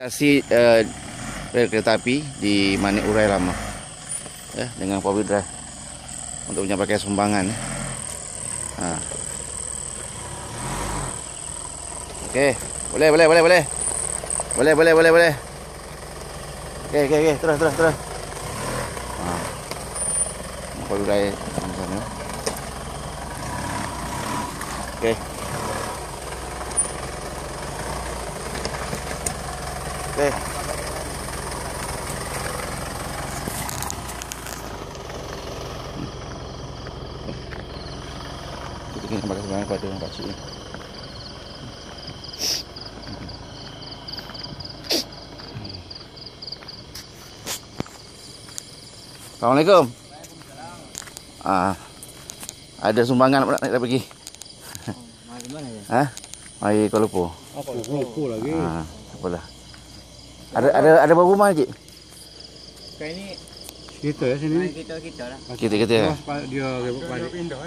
Kasih rel kereta api di Manik Urai Lama dengan 4-wheel drive untuk menyampaikan sumbangan. Okey, boleh. Okey, terus. 4-wheel drive sana. Okey. Okey. Kita kena bagi semangat pada pak cik ni. Assalamualaikum. Ada sumbangan nak pergi. Mari mana ya? Mari Kuala Lumpur. Kuala Lumpur lagi. Apalah. Ada berapa rumah cik? Kau ini Kita ya sini. kita lah. Kita. Dia rebut balik. Pindah